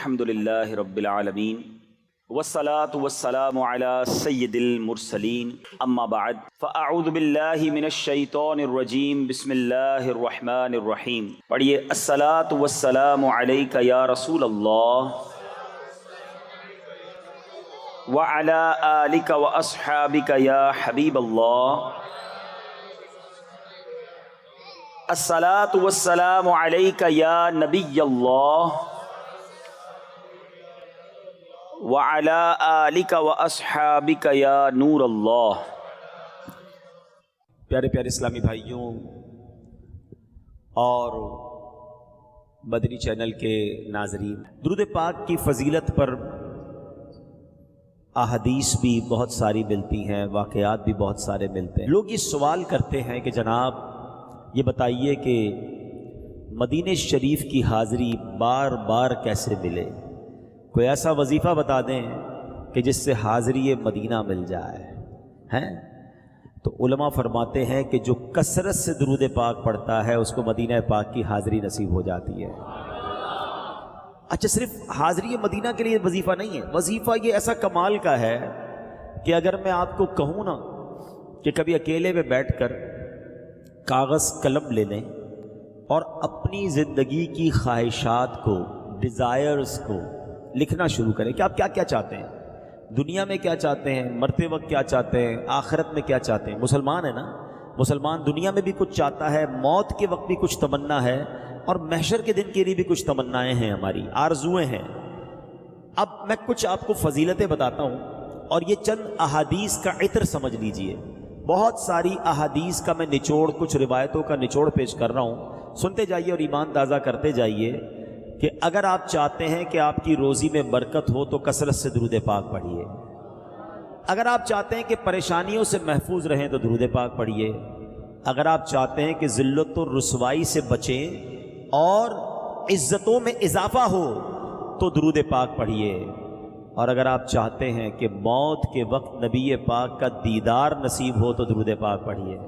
الحمدللہ رب العالمین والصلاة والسلام علی سید المرسلین اما بعد فاعوذ باللہ من الشیطان الرجیم بسم اللہ الرحمن الرحیم. پڑھیے الصلاة والسلام علیک یا رسول اللہ وعلی آلک واصحابک یا حبیب اللہ. الصلاة والسلام علیک یا نبی اللہ وعلی آلک واصحابک یا نور اللہ. پیارے پیارے اسلامی بھائیوں اور مدنی چینل کے ناظرین، درود پاک کی فضیلت پر احادیث بھی بہت ساری ملتی ہیں، واقعات بھی بہت سارے ملتے ہیں. لوگ یہ سوال کرتے ہیں کہ جناب یہ بتائیے کہ مدینہ شریف کی حاضری بار بار کیسے ملے؟ کوئی ایسا وظیفہ بتا دیں کہ جس سے حاضری مدینہ مل جائے ہیں. تو علماء فرماتے ہیں کہ جو کثرت سے درود پاک پڑھتا ہے اس کو مدینہ پاک کی حاضری نصیب ہو جاتی ہے. اچھا، صرف حاضری مدینہ کے لیے وظیفہ نہیں ہے، وظیفہ یہ ایسا کمال کا ہے کہ اگر میں آپ کو کہوں نا کہ کبھی اکیلے میں بیٹھ کر کاغذ قلم لے لیں اور اپنی زندگی کی خواہشات کو، ڈیزائرز کو لکھنا شروع کریں کہ آپ کیا کیا چاہتے ہیں، دنیا میں کیا چاہتے ہیں، مرتے وقت کیا چاہتے ہیں، آخرت میں کیا چاہتے ہیں. مسلمان ہے نا، مسلمان دنیا میں بھی کچھ چاہتا ہے، موت کے وقت بھی کچھ تمنا ہے، اور محشر کے دن کے لیے بھی کچھ تمنائیں ہیں، ہماری آرزویں ہیں. اب میں کچھ آپ کو فضیلتیں بتاتا ہوں اور یہ چند احادیث کا عطر سمجھ لیجئے. بہت ساری احادیث کا میں نچوڑ، کچھ روایتوں کا نچوڑ پیش کر رہا ہوں. سنتے جائیے اور ایمان تازہ کرتے جائیے کہ اگر آپ چاہتے ہیں کہ آپ کی روزی میں برکت ہو تو کثرت سے درود پاک پڑھیے. اگر آپ چاہتے ہیں کہ پریشانیوں سے محفوظ رہیں تو درود پاک پڑھیے. اگر آپ چاہتے ہیں کہ ذلت و رسوائی سے بچیں اور عزتوں میں اضافہ ہو تو درود پاک پڑھیے. اور اگر آپ چاہتے ہیں کہ موت کے وقت نبی پاک کا دیدار نصیب ہو تو درود پاک پڑھیے.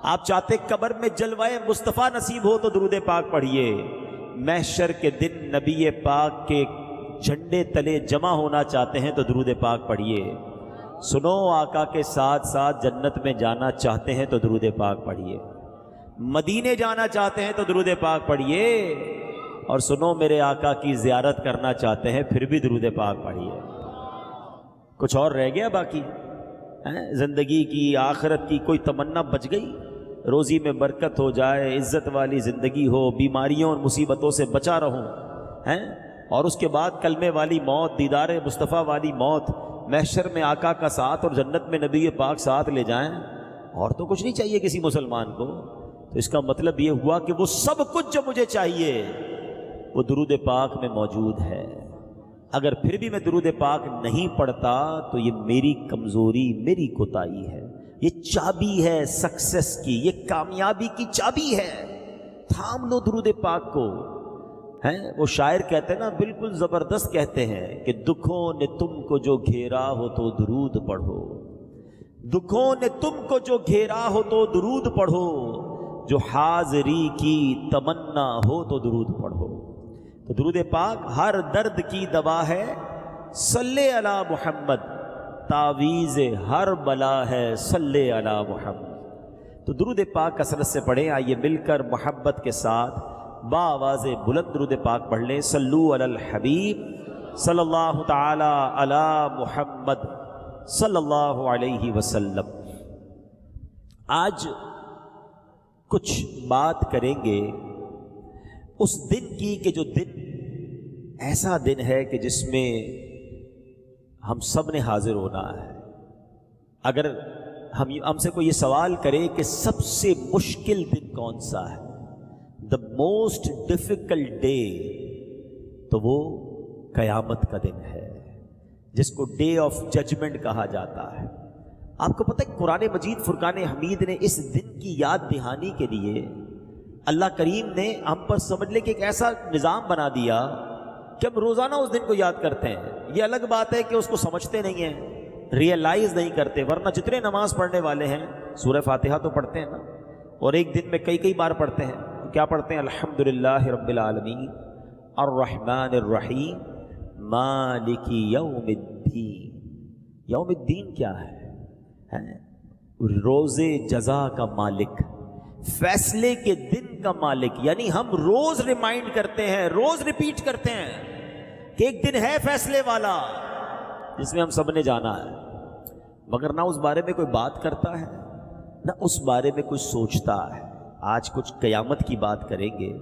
آپ چاہتے قبر میں جلوہ مصطفیٰ نصیب ہو تو درود پاک پڑھیے. محشر کے دن نبی پاک کے جھنڈے تلے جمع ہونا چاہتے ہیں تو درود پاک پڑھیے. سنو، آقا کے ساتھ ساتھ جنت میں جانا چاہتے ہیں تو درود پاک پڑھیے. مدینے جانا چاہتے ہیں تو درود پاک پڑھیے. اور سنو، میرے آقا کی زیارت کرنا چاہتے ہیں پھر بھی درود پاک پڑھیے. کچھ اور رہ گیا باقی؟ زندگی کی، آخرت کی کوئی تمنا بچ گئی؟ روزی میں برکت ہو جائے، عزت والی زندگی ہو، بیماریوں اور مصیبتوں سے بچا رہوں ہیں، اور اس کے بعد کلمے والی موت، دیدار مصطفیٰ والی موت، محشر میں آقا کا ساتھ اور جنت میں نبی پاک ساتھ لے جائیں. اور تو کچھ نہیں چاہیے کسی مسلمان کو. تو اس کا مطلب یہ ہوا کہ وہ سب کچھ جو مجھے چاہیے وہ درود پاک میں موجود ہے. اگر پھر بھی میں درود پاک نہیں پڑھتا تو یہ میری کمزوری، میری کوتاہی ہے. یہ چابی ہے سکسیس کی، یہ کامیابی کی چابی ہے. تھام لو درود پاک کو. وہ شاعر کہتے ہیں نا، بالکل زبردست کہتے ہیں کہ دکھوں نے تم کو جو گھیرا ہو تو درود پڑھو. دکھوں نے تم کو جو گھیرا ہو تو درود پڑھو. جو حاضری کی تمنا ہو تو درود پڑھو. تو درود پاک ہر درد کی دوا ہے. صلی علی محمد، تعویذ ہر بلا ہے. صلی علی محمد. تو درود پاک کثرت سے پڑھیں. آئیے مل کر محبت کے ساتھ با آواز بلند درود پاک پڑھ لیں. صلو علی الحبیب صلی اللہ تعالی علی محمد صلی اللہ علیہ وسلم. آج کچھ بات کریں گے اس دن کی کہ جو دن ایسا دن ہے کہ جس میں ہم سب نے حاضر ہونا ہے. اگر ہم سے کوئی یہ سوال کرے کہ سب سے مشکل دن کون سا ہے، دا موسٹ ڈیفیکلٹ ڈے، تو وہ قیامت کا دن ہے جس کو ڈے آف ججمنٹ کہا جاتا ہے. آپ کو پتہ ہے قرآن مجید فرقان حمید نے اس دن کی یاد دہانی کے لیے اللہ کریم نے ہم پر سمجھ لے کہ ایک ایسا نظام بنا دیا کہ ہم روزانہ اس دن کو یاد کرتے ہیں. یہ الگ بات ہے کہ اس کو سمجھتے نہیں ہیں، ریئلائز نہیں کرتے. ورنہ جتنے نماز پڑھنے والے ہیں سورہ فاتحہ تو پڑھتے ہیں نا، اور ایک دن میں کئی بار پڑھتے ہیں. کیا پڑھتے ہیں؟ الحمدللہ رب العالمین الرحمن الرحیم مالک یوم الدین. یوم الدین کیا ہے؟ روز جزا کا مالک، فیصلے کے دن کا مالک. یعنی ہم روز ریمائنڈ کرتے ہیں، روز ریپیٹ کرتے ہیں کہ ایک دن ہے فیصلے والا جس میں ہم سب نے جانا ہے، مگر نہ اس بارے میں کوئی بات کرتا ہے نہ اس بارے میں کوئی سوچتا ہے. آج کچھ قیامت کی بات کریں گے.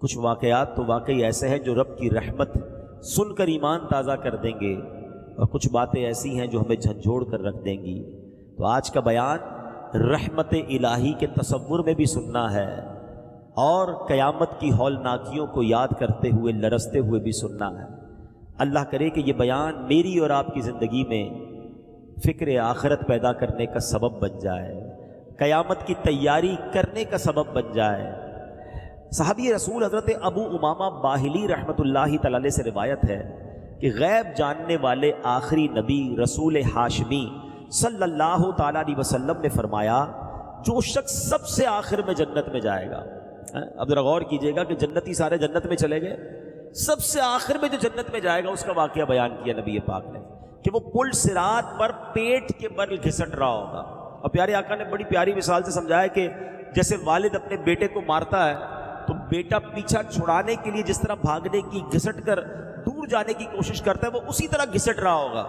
کچھ واقعات تو واقعی ایسے ہیں جو رب کی رحمت سن کر ایمان تازہ کر دیں گے، اور کچھ باتیں ایسی ہیں جو ہمیں جھنجھوڑ کر رکھ دیں گی. تو آج کا بیان رحمت الہی کے تصور میں بھی سننا ہے، اور قیامت کی ہولناکیوں کو یاد کرتے ہوئے لرزتے ہوئے بھی سننا ہے. اللہ کرے کہ یہ بیان میری اور آپ کی زندگی میں فکر آخرت پیدا کرنے کا سبب بن جائے، قیامت کی تیاری کرنے کا سبب بن جائے. صحابی رسول حضرت ابو امامہ باہلی رحمۃ اللہ تعالی علیہ سے روایت ہے کہ غیب جاننے والے آخری نبی رسول ہاشمی صلی اللہ تعالیٰ علیہ وسلم نے فرمایا، جو شخص سب سے آخر میں جنت میں جائے گا. اب ذرا غور کیجئے گا کہ جنتی سارے جنت میں چلے گئے، سب سے آخر میں جو جنت میں جائے گا اس کا واقعہ بیان کیا نبی پاک نے کہ وہ پل صراط پر پیٹ کے بل گھسٹ رہا ہوگا. اور پیارے آقا نے بڑی پیاری مثال سے سمجھایا کہ جیسے والد اپنے بیٹے کو مارتا ہے تو بیٹا پیچھا چھڑانے کے لیے جس طرح بھاگنے کی، گھسٹ کر دور جانے کی کوشش کرتا ہے، وہ اسی طرح گھسٹ رہا ہوگا.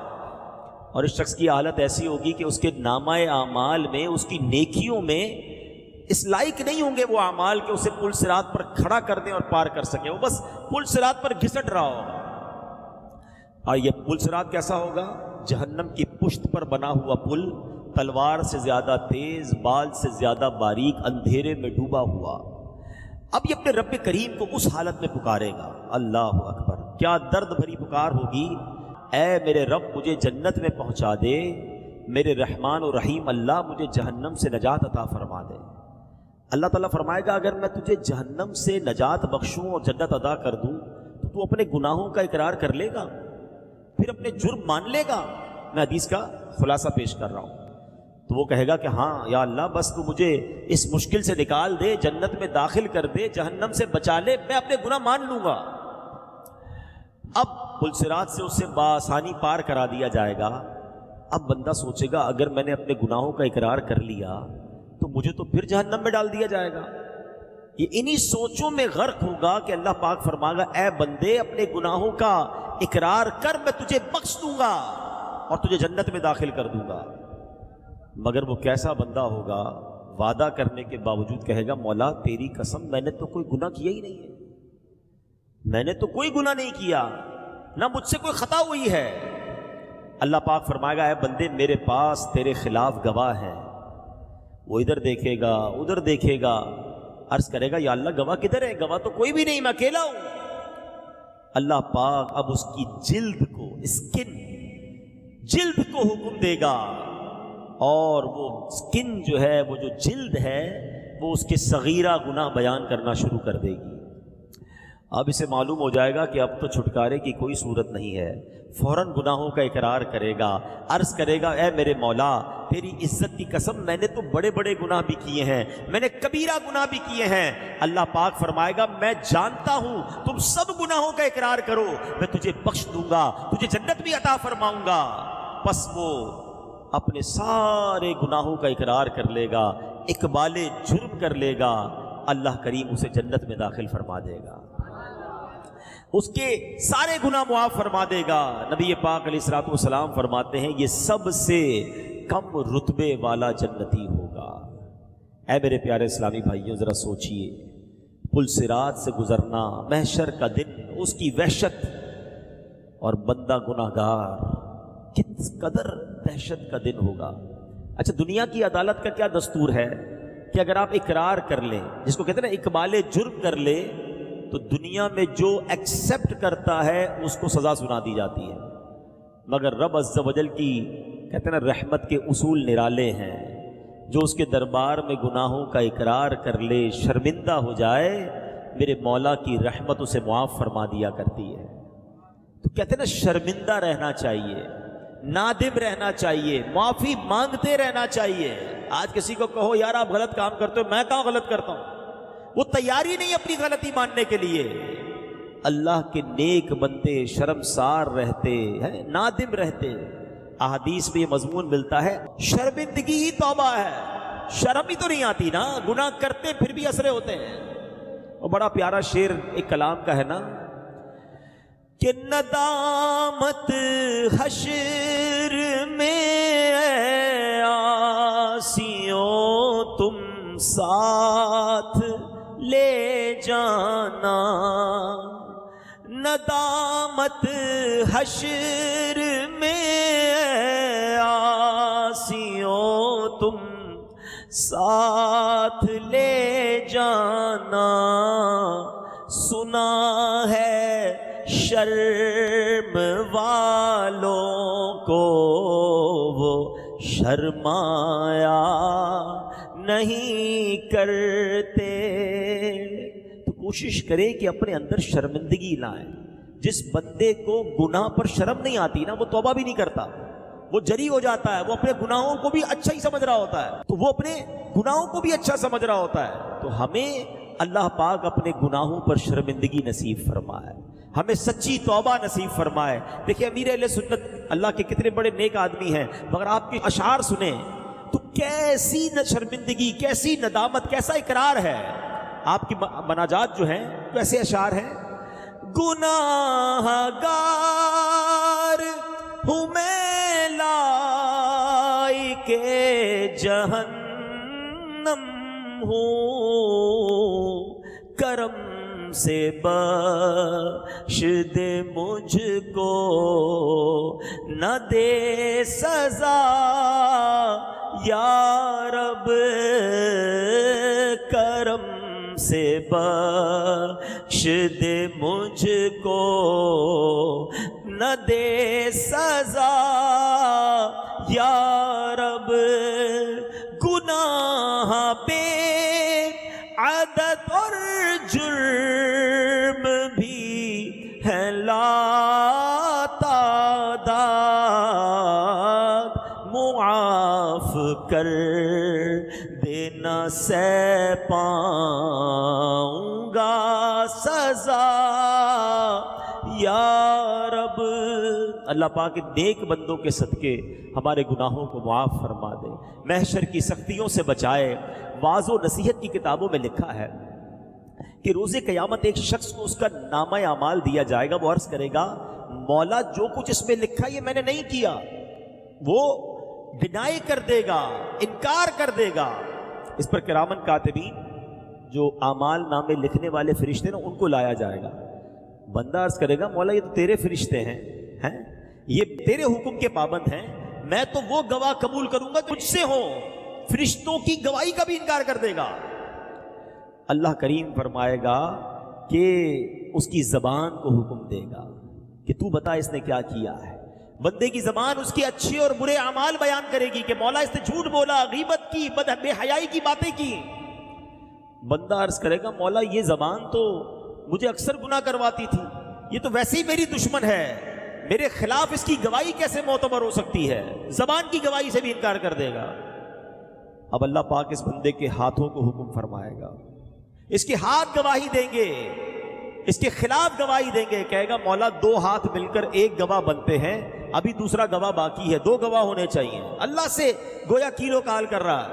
اور اس شخص کی حالت ایسی ہوگی کہ اس کے نامہ اعمال میں، اس کی نیکیوں میں اس لائق نہیں ہوں گے وہ اعمال کہ اسے پل صراط پر کھڑا کر دیں اور پار کر سکے. وہ بس پل صراط پر گھسٹ رہا ہوگا. اور یہ پل صراط کیسا ہوگا؟ جہنم کی پشت پر بنا ہوا پل، تلوار سے زیادہ تیز، بال سے زیادہ باریک، اندھیرے میں ڈوبا ہوا. اب یہ اپنے رب کریم کو اس حالت میں پکارے گا. اللہ اکبر، کیا درد بھری پکار ہوگی. اے میرے رب مجھے جنت میں پہنچا دے، میرے رحمان و رحیم اللہ مجھے جہنم سے نجات عطا فرما دے. اللہ تعالیٰ فرمائے گا اگر میں تجھے جہنم سے نجات بخشوں اور جنت عطا کر دوں تو اپنے گناہوں کا اقرار کر لے گا، پھر اپنے جرم مان لے گا. میں حدیث کا خلاصہ پیش کر رہا ہوں. تو وہ کہے گا کہ ہاں یا اللہ بس تو مجھے اس مشکل سے نکال دے، جنت میں داخل کر دے، جہنم سے بچا لے، میں اپنے گناہ مان لوں گا. اب پل صراط سے اسے بآسانی پار کرا دیا جائے گا. اب بندہ سوچے گا اگر میں نے اپنے گناہوں کا اقرار کر لیا تو مجھے تو پھر جہنم میں ڈال دیا جائے گا. یہ انہی سوچوں میں غرق ہوگا کہ اللہ پاک فرمائے گا اے بندے اپنے گناہوں کا اقرار کر، میں تجھے بخش دوں گا اور تجھے جنت میں داخل کر دوں گا. مگر وہ کیسا بندہ ہوگا، وعدہ کرنے کے باوجود کہے گا مولا تیری قسم میں نے تو کوئی گناہ کیا ہی نہیں ہے، میں نے تو کوئی گناہ نہیں کیا، نہ مجھ سے کوئی خطا ہوئی ہے. اللہ پاک فرمائے گا اے بندے میرے پاس تیرے خلاف گواہ ہیں. وہ ادھر دیکھے گا ادھر دیکھے گا، عرض کرے گا یا اللہ گواہ کدھر ہے؟ گواہ تو کوئی بھی نہیں، میں اکیلا ہوں. اللہ پاک اب اس کی جلد کو، اسکن جلد کو حکم دے گا، اور وہ اسکن جو ہے، وہ جو جلد ہے، وہ اس کے صغیرہ گناہ بیان کرنا شروع کر دے گی. اب اسے معلوم ہو جائے گا کہ اب تو چھٹکارے کی کوئی صورت نہیں ہے. فوراً گناہوں کا اقرار کرے گا، عرض کرے گا اے میرے مولا تیری عزت کی قسم میں نے تو بڑے بڑے گناہ بھی کیے ہیں، میں نے کبیرہ گناہ بھی کیے ہیں. اللہ پاک فرمائے گا میں جانتا ہوں تم سب گناہوں کا اقرار کرو، میں تجھے بخش دوں گا، تجھے جنت بھی عطا فرماؤں گا. پس وہ اپنے سارے گناہوں کا اقرار کر لے گا، اقبال جرم کر لے گا، اللہ کریم اسے جنت میں داخل فرما دے گا، اس کے سارے گناہ معاف فرما دے گا. نبی پاک علیہ الصلوۃ والسلام فرماتے ہیں یہ سب سے کم رتبے والا جنتی ہوگا. اے میرے پیارے اسلامی بھائیوں ذرا سوچئے، پل صراط سے گزرنا، محشر کا دن، اس کی وحشت، اور بندہ گناہ گار، کس قدر دہشت کا دن ہوگا. اچھا دنیا کی عدالت کا کیا دستور ہے کہ اگر آپ اقرار کر لیں، جس کو کہتے ہیں نا اقبال جرم کر لے، تو دنیا میں جو ایکسیپٹ کرتا ہے اس کو سزا سنا دی جاتی ہے. مگر رب عز و جل کی کہتے ہیں نا رحمت کے اصول نرالے ہیں. جو اس کے دربار میں گناہوں کا اقرار کر لے، شرمندہ ہو جائے، میرے مولا کی رحمت اسے معاف فرما دیا کرتی ہے. تو کہتے ہیں نا شرمندہ رہنا چاہیے، نادم رہنا چاہیے، معافی مانگتے رہنا چاہیے. آج کسی کو کہو یار آپ غلط کام کرتے ہو، میں کہاں غلط کرتا ہوں، وہ تیاری نہیں اپنی غلطی ماننے کے لیے. اللہ کے نیک بندے شرمسار رہتے ہیں، نادم رہتے۔ احادیث میں یہ مضمون ملتا ہے شرمندگی ہی توبہ ہے، شرم ہی تو نہیں آتی نا، گناہ کرتے پھر بھی اسرے ہوتے ہیں۔ اور بڑا پیارا شعر ایک کلام کا ہے نا کہ ندامت حشر میں عاصیوں تم ساتھ لے جانا، ندامت حشر میں عاصیوں تم ساتھ لے جانا، سنا ہے شرم والوں کو وہ شرمایا نہیں کرتے۔ تو کوشش کرے کہ اپنے اندر شرمندگی لائیں۔ جس بندے کو گناہ پر شرم نہیں آتی نا، وہ توبہ بھی نہیں کرتا، وہ جری ہو جاتا ہے، وہ اپنے گناہوں کو بھی اچھا ہی سمجھ رہا ہوتا ہے، تو وہ اپنے گناہوں کو بھی اچھا سمجھ رہا ہوتا ہے۔ تو ہمیں اللہ پاک اپنے گناہوں پر شرمندگی نصیب فرمائے، ہمیں سچی توبہ نصیب فرمائے۔ دیکھیں امیر اہل سنت اللہ کے کتنے بڑے نیک آدمی ہیں، مگر آپ کے اشعار سنیں تو کیسی شرمندگی، کیسی ندامت، کیسا اقرار ہے۔ آپ کی مناجات جو ہیں ویسے اشعار ہیں، گناہ گار ہوں میں لائق جہنم ہوں، کرم سے بخش دے مجھ کو، نہ دے سزا یا رب، کرم سے بخش دے مجھ کو، نہ دے سزا یا رب، گناہ بے عدد اور جرم بھی ہے لا تعداد، معاف کر دینا سہ پاؤں گا سزا یا رب۔ اللہ پاک نیک بندوں کے صدقے ہمارے گناہوں کو معاف فرما دے، محشر کی سختیوں سے بچائے۔ واعظ و نصیحت کی کتابوں میں لکھا ہے کہ روز قیامت ایک شخص کو اس کا نامہ اعمال دیا جائے گا، وہ عرض کرے گا مولا جو کچھ اس میں لکھا یہ میں نے نہیں کیا، وہ ڈینائی کر دے گا، انکار کر دے گا۔ اس پر کرامن کاتبین جو اعمال نامے لکھنے والے فرشتے نا ان کو لایا جائے گا۔ بندہ عرض کرے گا مولا یہ تو تیرے فرشتے ہیں، یہ تیرے حکم کے پابند ہیں، میں تو وہ گواہ قبول کروں گا تجھ سے ہو، فرشتوں کی گواہی کا بھی انکار کر دے گا۔ اللہ کریم فرمائے گا کہ اس کی زبان کو حکم دے گا کہ تو بتا اس نے کیا کیا ہے۔ بندے کی زبان اس کی اچھے اور برے اعمال بیان کرے گی کہ مولا اس نے جھوٹ بولا، غیبت کی، بے حیائی کی باتیں کی۔ بندہ عرض کرے گا مولا یہ زبان تو مجھے اکثر گناہ کرواتی تھی، یہ تو ویسے ہی میری دشمن ہے، میرے خلاف اس کی گواہی کیسے معتبر ہو سکتی ہے؟ زبان کی گواہی سے بھی انکار کر دے گا۔ اب اللہ پاک اس بندے کے ہاتھوں کو حکم فرمائے گا، اس کے ہاتھ گواہی دیں گے، اس کے خلاف گواہی دیں گے، کہے گا مولا دو ہاتھ مل کر ایک گواہ بنتے ہیں، ابھی دوسرا گواہ باقی ہے، دو گواہ ہونے چاہیے۔ اللہ سے گویا کیلو کال کر رہا ہے۔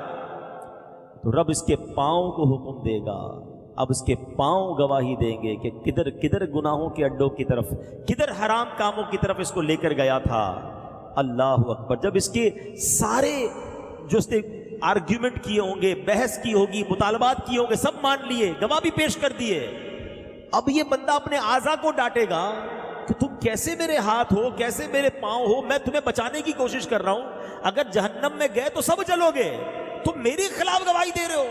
تو رب اس کے پاؤں کو حکم دے گا، اب اس کے پاؤں گواہی دیں گے کہ کدھر کدھر گناہوں کے اڈوں کی طرف، کدھر حرام کاموں کی طرف اس کو لے کر گیا تھا۔ اللہ اکبر۔ جب اس کے سارے جو اس نے آرگیومنٹ کیے ہوں گے، بحث کی ہوگی، مطالبات کیے ہوں گے، سب مان لیے، گواہ بھی پیش کر دیے، اب یہ بندہ اپنے اعضاء کو ڈانٹے گا کہ تم کیسے میرے ہاتھ ہو، کیسے میرے پاؤں ہو، میں تمہیں بچانے کی کوشش کر رہا ہوں، اگر جہنم میں گئے تو سب جلو گے، تم میرے خلاف گواہی دے رہے ہو۔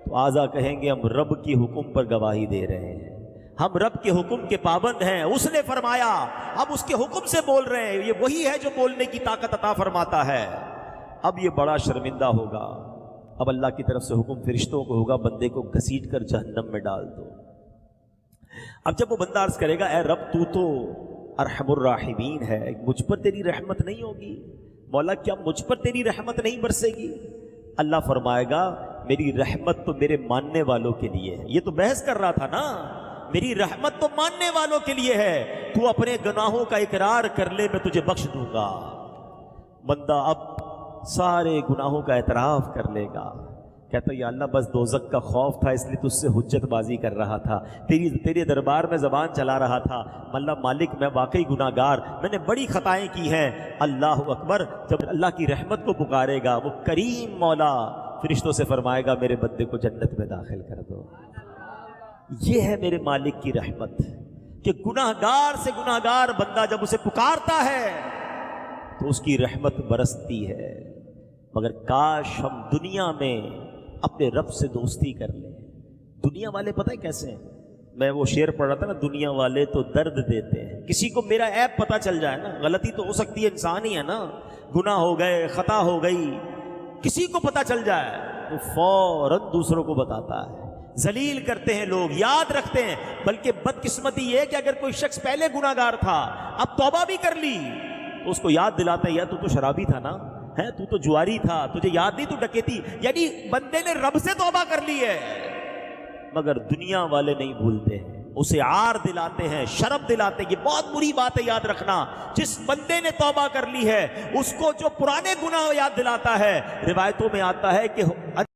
تو اعضاء کہیں گے ہم رب کی حکم پر گواہی دے رہے ہیں، ہم رب کے حکم کے پابند ہیں، اس نے فرمایا، اب اس کے حکم سے بول رہے ہیں، یہ وہی ہے جو بولنے کی طاقت عطا فرماتا ہے۔ اب یہ بڑا شرمندہ ہوگا۔ اب اللہ کی طرف سے حکم فرشتوں کو ہوگا بندے کو گھسیٹ کر جہنم میں ڈال دو۔ اب جب وہ بندہ عرض کرے گا اے رب تو ارحم الراحمین ہے، مجھ پر تیری رحمت نہیں ہوگی؟ مولا کیا مجھ پر تیری رحمت نہیں برسے گی؟ اللہ فرمائے گا میری رحمت تو میرے ماننے والوں کے لیے ہے۔ یہ تو بحث کر رہا تھا نا میری رحمت تو ماننے والوں کے لیے ہے، تو اپنے گناہوں کا اقرار کر لے، میں تجھے بخش دوں گا۔ بندہ اب سارے گناہوں کا اعتراف کر لے گا، کہتا یا اللہ بس دوزخ کا خوف تھا، اس لیے تجھ سے حجت بازی کر رہا تھا، تیرے دربار میں زبان چلا رہا تھا، اللہ مالک میں واقعی گناہ گار، میں نے بڑی خطائیں کی ہیں۔ اللہ اکبر، جب اللہ کی رحمت کو پکارے گا وہ کریم مولا فرشتوں سے فرمائے گا میرے بندے کو جنت میں داخل کر دو۔ یہ ہے میرے مالک کی رحمت کہ گناہ گار سے گناہ گار بندہ جب اسے پکارتا ہے تو اس کی رحمت برستی ہے۔ مگر کاش ہم دنیا میں اپنے رب سے دوستی کر لیں۔ دنیا والے پتہ ہے کیسے ہیں؟ میں وہ شعر پڑھ رہا تھا نا، دنیا والے تو درد دیتے ہیں۔ کسی کو میرا عیب پتہ چل جائے نا، غلطی تو ہو سکتی ہے، انسان ہی ہے نا، گناہ ہو گئے، خطا ہو گئی، کسی کو پتہ چل جائے تو فوراً دوسروں کو بتاتا ہے۔ ذلیل کرتے ہیں لوگ، یاد رکھتے ہیں، بلکہ بدقسمتی یہ ہے کہ اگر کوئی شخص پہلے گناہ گار تھا اب توبہ بھی کر لی تو اس کو یاد دلاتا ہے یا تو شرابی تھا نا، ہے تو جواری تھا، تجھے یاد نہیں تو ڈکیتی، یعنی بندے نے رب سے توبہ کر لی ہے۔ مگر دنیا والے نہیں بھولتے ہیں، اسے عار دلاتے ہیں، شرم دلاتے ہیں۔ یہ بہت بری بات ہے، یاد رکھنا، جس بندے نے توبہ کر لی ہے اس کو جو پرانے گناہ یاد دلاتا ہے، روایتوں میں آتا ہے کہ